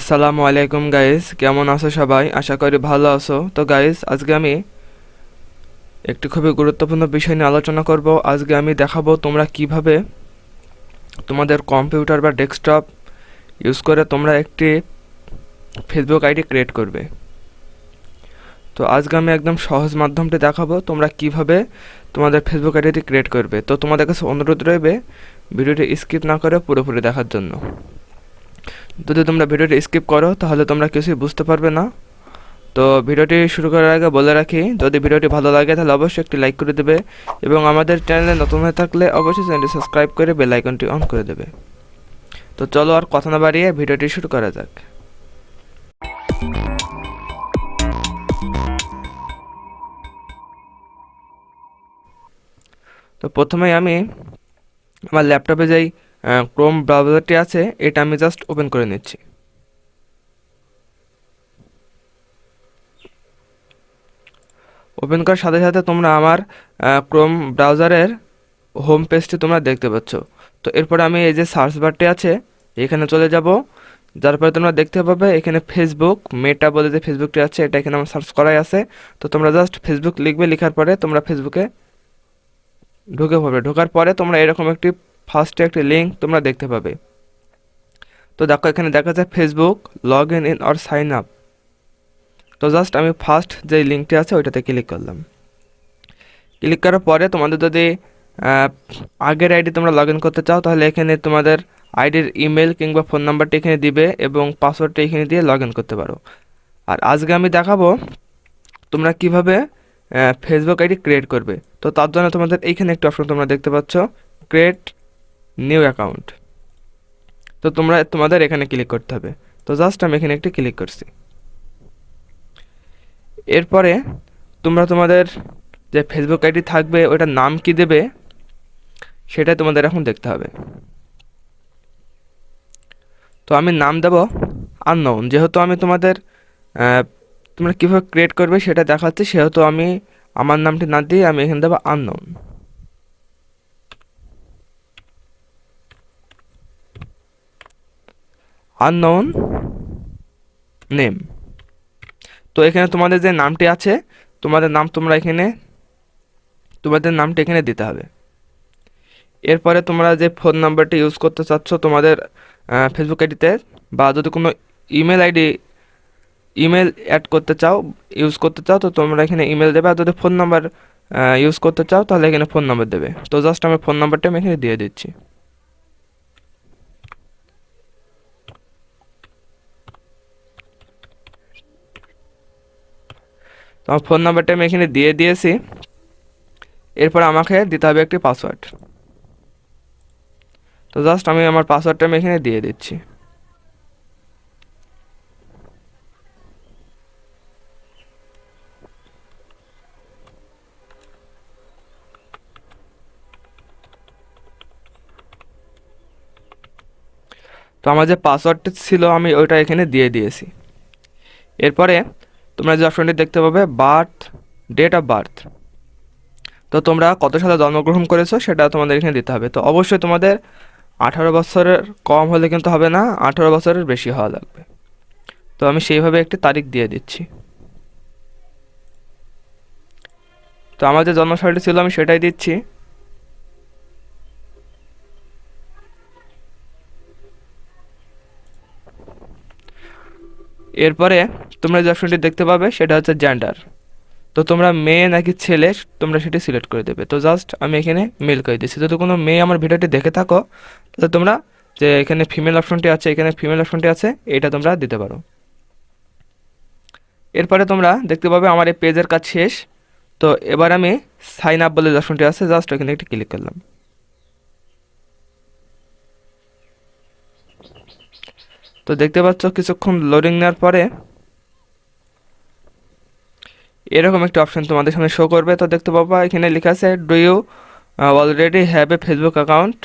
আসসালামু আলাইকুম গাইস, কেমন আছো সবাই? আশা করি ভালো আছো। তো গাইস, আজকে আমি একটি খুবই গুরুত্বপূর্ণ বিষয় নিয়ে আলোচনা করব। আজকে আমি দেখাবো তোমরা কিভাবে তোমাদের কম্পিউটার বা ডেস্কটপ ইউজ করে তোমরা একটি ফেসবুক আইডি ক্রিয়েট করবে। তো আজকে আমি একদম সহজ মাধ্যমটি দেখাবো তোমরা কিভাবে তোমাদের ফেসবুক আইডিটি ক্রিয়েট করবে। তো তোমাদের কাছে অনুরোধ রইবে ভিডিওটি স্কিপ না করে পুরোপুরি দেখার জন্য। যদি তোমরা ভিডিওটি স্কিপ করো তাহলে তোমরা কিছুই বুঝতে পারবে না। তো ভিডিওটি শুরু করার আগে বলে রাখি, যদি ভিডিওটি ভালো লাগে তাহলে অবশ্যই একটি লাইক করে দেবে এবং আমাদের চ্যানেলে নতুন হয়ে থাকলে অবশ্যই চ্যানেলটি সাবস্ক্রাইব করে বেল আইকনটি অন করে দেবে। তো চলো আর কথা না বাড়িয়ে ভিডিওটি শুরু করা যাক। তো প্রথমেই আমি আমার ল্যাপটপে যেই ক্রোম ব্রাউজারটি আছে এটা আমি জাস্ট ওপেন করে নিচ্ছি। ওপেন করার সাথে সাথে তোমরা আমার ক্রোম ব্রাউজারের হোম পেজটি তোমরা দেখতে পাচ্ছ। তো এরপরে আমি এই যে সার্চ বারটি আছে এখানে চলে যাব। যার পরে তোমরা দেখতে পাবে এখানে ফেসবুক মেটা বলে যে ফেসবুকটি আছে এটা এখানে আমার সার্চ করাই আছে। তো তোমরা জাস্ট ফেসবুক লিখবে, লেখার পরে তোমরা ফেসবুকে ঢুকে পড়বে। ঢোকার পরে তোমরা এরকম একটি ফার্স্টে একটি লিঙ্ক তোমরা দেখতে পাবে। তো দেখো এখানে দেখা যায় Facebook log in or sign up. তো জাস্ট আমি ফার্স্ট যে লিঙ্কটি আছে ওইটাতে ক্লিক করলাম। ক্লিক করার পরে তোমাদের যদি আগের আইডি তোমরা লগ ইন করতে চাও তাহলে এখানে তোমাদের আইডির ইমেল কিংবা ফোন নাম্বারটি এখানে দিবে এবং পাসওয়ার্ডটা এখানে দিয়ে লগ ইন করতে পারো। আর আজকে আমি দেখাবো তোমরা কিভাবে ফেসবুক আইডি ক্রিয়েট করবে। তো তার জন্য তোমাদের এইখানে একটা অপশন তোমরা দেখতে পাচ্ছ, ক্রিয়েট নিউ অ্যাকাউন্ট। তো তোমাদের এখানে ক্লিক করতে হবে। তো জাস্ট আমি এখানে একটি ক্লিক করছি। এরপরে তোমরা তোমাদের যে ফেসবুক আইডি থাকবে ওটার নাম কি দেবে সেটা তোমাদের এখন দেখতে হবে। তো আমি নাম দেব আননোন, যেহেতু আমি তোমাদের তোমরা কীভাবে ক্রিয়েট করবে সেটা দেখাচ্ছি, সেহেতু আমি আমার নামটি না দিয়ে আমি এখানে দেবো আননোন। Unknown name. তো এখানে তোমাদের যে নামটি আছে তোমাদের নাম তোমাদের নামটি এখানে দিতে হবে। এরপরে তোমরা যে ফোন নাম্বারটি ইউজ করতে চাচ্ছ তোমাদের ফেসবুক আইডিতে, বা যদি কোনো ইমেল অ্যাড করতে চাও ইউজ করতে চাও তো তোমরা এখানে ইমেল দেবে। আর যদি ফোন নাম্বার ইউজ করতে চাও তাহলে এখানে ফোন নাম্বার দেবে। তো জাস্ট আমি ফোন নাম্বারটা আমি এখানে দিয়ে দিচ্ছি। তো আমার ফোন নাম্বারটা আমি এখানে দিয়ে দিয়েছি। এরপর আমাকে দিতে হবে একটি পাসওয়ার্ড। তো জাস্ট আমি আমার পাসওয়ার্ডটা আমি এখানে দিয়ে দিচ্ছি। তো আমার যে পাসওয়ার্ডটা ছিল আমি ওইটা এখানে দিয়ে দিয়েছি। এরপরে তোমরা যে অপশনটি দেখতে পাবে বার্থ, ডেট অফ বার্থ। তো তোমরা কত সালে জন্মগ্রহণ করেছো সেটা তোমাদের এখানে দিতে হবে। তো অবশ্যই তোমাদের 18 বছরের কম হলে কিন্তু হবে না, 18 বছরের বেশি হওয়া লাগবে। তো আমি সেইভাবে একটি তারিখ দিয়ে দিচ্ছি। তো আমার যে জন্মসালটি ছিল আমি সেটাই দিচ্ছি। এরপরে তোমরা যে অপশনটি দেখতে পাবে সেটা হচ্ছে জেন্ডার। তো তোমরা মেয়ে নাকি ছেলে তোমরা সেটি সিলেক্ট করে দেবে। তো জাস্ট আমি এখানে মেল করে দিচ্ছি। যদি কোনো মেয়ে আমার ভিডিওটি দেখে থাকো তাহলে তোমরা যে এখানে ফিমেল অপশনটি আছে এটা তোমরা দিতে পারো। এরপরে তোমরা দেখতে পাবে আমার এই পেজের কাজ শেষ। তো এবার আমি সাইন আপ বলে যে অপশনটি আছে জাস্ট এখানে একটি ক্লিক করলাম। তো দেখতে পাচ্ছ কিছুক্ষণ লোডিং নেওয়ার পরে এরকম একটা অপশন তোমাদের সামনে শো করবে। তো দেখতে পাবা এখানে লেখা আছে do you already have a Facebook account,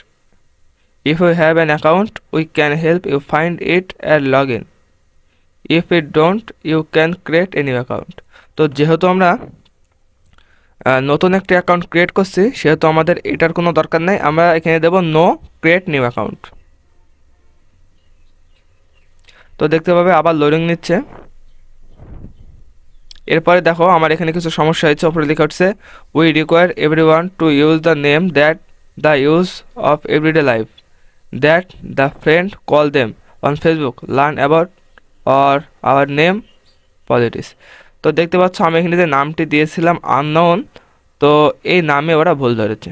if you have an account we can help you find it and log in, if it don't you can create a new account. তো যেহেতু আমরা নতুন একটি অ্যাকাউন্ট ক্রিয়েট করছি সেহেতু আমাদের এটার কোনো দরকার নেই, আমরা এখানে দেবো নো ক্রিয়েট নিউ অ্যাকাউন্ট। তো তো দেখতে পাবে আবার লোডিং নিচ্ছে। এরপরে দেখো আমার এখানে কিছু সমস্যা হয়েছে। ওপরে লেখা উঠছে we require everyone to use the name that the use of everyday life that the friend call them on Facebook learn about or our name politics. তো দেখতে পাচ্ছ আমি এখানে যে নামটি দিয়েছিলাম আননোন, তো এই নামে ওরা ভুল ধরেছে।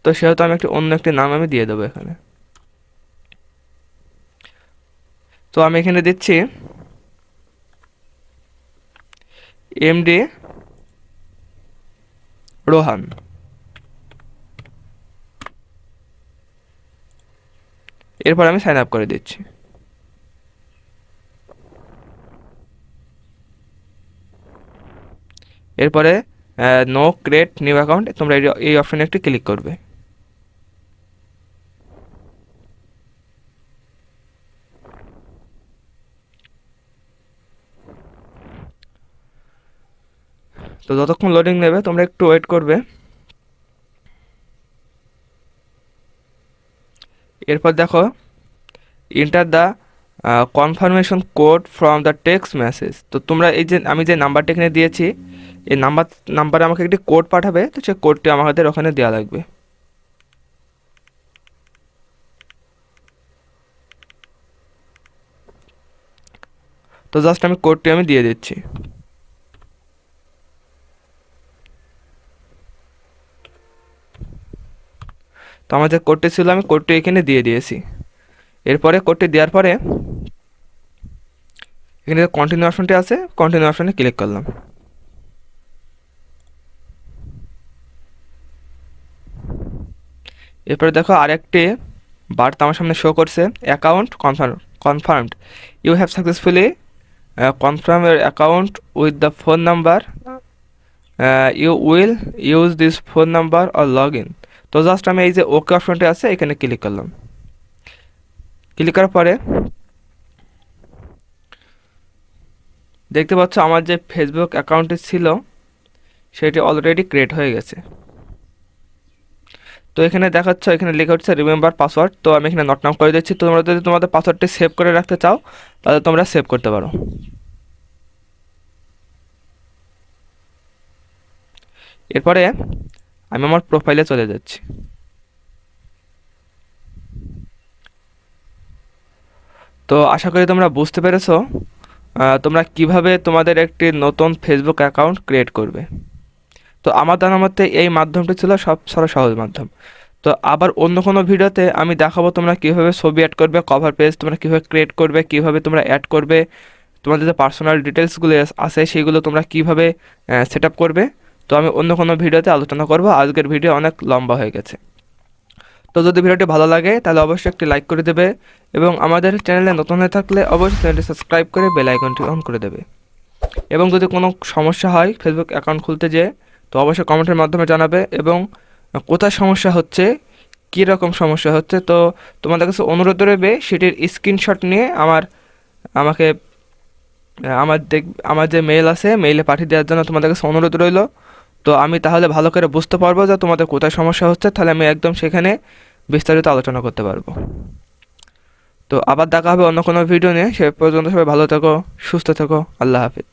তো সেহেতু আমি অন্য একটি নাম আমি দিয়ে দেবো এখানে। তো আমি এখানে দিচ্ছি এমডি রোহান। এরপর আমি সাইন আপ করে দিচ্ছি। এরপরে নো ক্রিয়েট নিউ অ্যাকাউন্ট, তোমরা এই অপশানে একটি ক্লিক করবে। তো যতক্ষণ লোডিং নেবে তোমরা একটু ওয়েট করবে। এরপর দেখো enter the confirmation code from the text message. তো তোমরা এই যে আমি যে নাম্বারটা এখানে দিয়েছি এই নাম্বারে আমাকে একটি কোড পাঠাবে, তো সেই কোডটি আমাদের ওখানে দেওয়া লাগবে। তো জাস্ট আমি কোডটি আমি দিয়ে দিচ্ছি। তো আমার যে কোডটি ছিল আমি কোডটি এখানে দিয়ে দিয়েছি। এরপরে কোডটি দেওয়ার পরে এখানে যে কন্টিনিউ অপশনটি আছে কন্টিনিউ অপশনে ক্লিক করলাম। এরপরে দেখো আরেকটি বার্তা আমার সামনে শো করছে, account confirmed, you have successfully confirm your account with the phone number, you will use this phone number or log in. তো জাস্ট আমি এই যে ওকে অপশনটি আছে এখানে ক্লিক করলাম। ক্লিক করার পরে দেখতে পাচ্ছ আমার যে ফেসবুক অ্যাকাউন্টটি ছিল সেটি অলরেডি ক্রিয়েট হয়ে গেছে। তো এখানে দেখাচ্ছ এখানে লেখা হচ্ছে রিমেম্বার পাসওয়ার্ড, তো আমি এখানে নট নাও করে দিচ্ছি। তোমরা যদি তোমাদের পাসওয়ার্ডটি সেভ করে রাখতে চাও তাহলে তোমরা সেভ করতে পারো। এরপরে আমি আমার প্রোফাইলে চলে যাচ্ছি। তো আশা করি তোমরা বুঝতে পেরেছো তোমরা কিভাবে তোমাদের একটি নতুন ফেসবুক অ্যাকাউন্ট ক্রিয়েট করবে। তো আমার জানার মতে এই মাধ্যমটি ছিল সবচেয়ে সহজ মাধ্যম। তো আবার অন্য কোনো ভিডিওতে আমি দেখাবো তোমরা কীভাবে ছবি অ্যাড করবে, কভার পেজ তোমরা কীভাবে ক্রিয়েট করবে, কীভাবে তোমরা অ্যাড করবে, তোমাদের যে পার্সোনাল ডিটেলসগুলো আছে সেইগুলো তোমরা কীভাবে সেট আপ করবে। তো আমি অন্য কোনো ভিডিওতে আলোচনা করব, আজকের ভিডিও অনেক লম্বা হয়ে গেছে। তো যদি ভিডিওটি ভালো লাগে তাহলে অবশ্যই একটি লাইক করে দেবে এবং আমাদের চ্যানেলে নতুন হয়ে থাকলে অবশ্যই চ্যানেলটি সাবস্ক্রাইব করে বেল আইকনটি অন করে দেবে। এবং যদি কোনো সমস্যা হয় ফেসবুক অ্যাকাউন্ট খুলতে যেয়ে তো অবশ্যই কমেন্টের মাধ্যমে জানাবে এবং কোথায় সমস্যা হচ্ছে, কী রকম সমস্যা হচ্ছে। তো তোমাদের কাছে অনুরোধ রইবে সেটির স্ক্রিনশট নিয়ে আমাকে আমার যে মেল আছে মেইলে পাঠিয়ে দেওয়ার জন্য তোমাদের কাছে অনুরোধ রইল। তো আমি তাহলে ভালো করে বুঝতে পারবো যে তোমাদের কোথায় সমস্যা হচ্ছে, তাহলে আমি একদম সেখানে বিস্তারিত আলোচনা করতে পারবো। তো আবার দেখা হবে অন্য কোনো ভিডিও নিয়ে, সে পর্যন্ত সবাই ভালো থেকো, সুস্থ থেকো, আল্লাহ হাফিজ।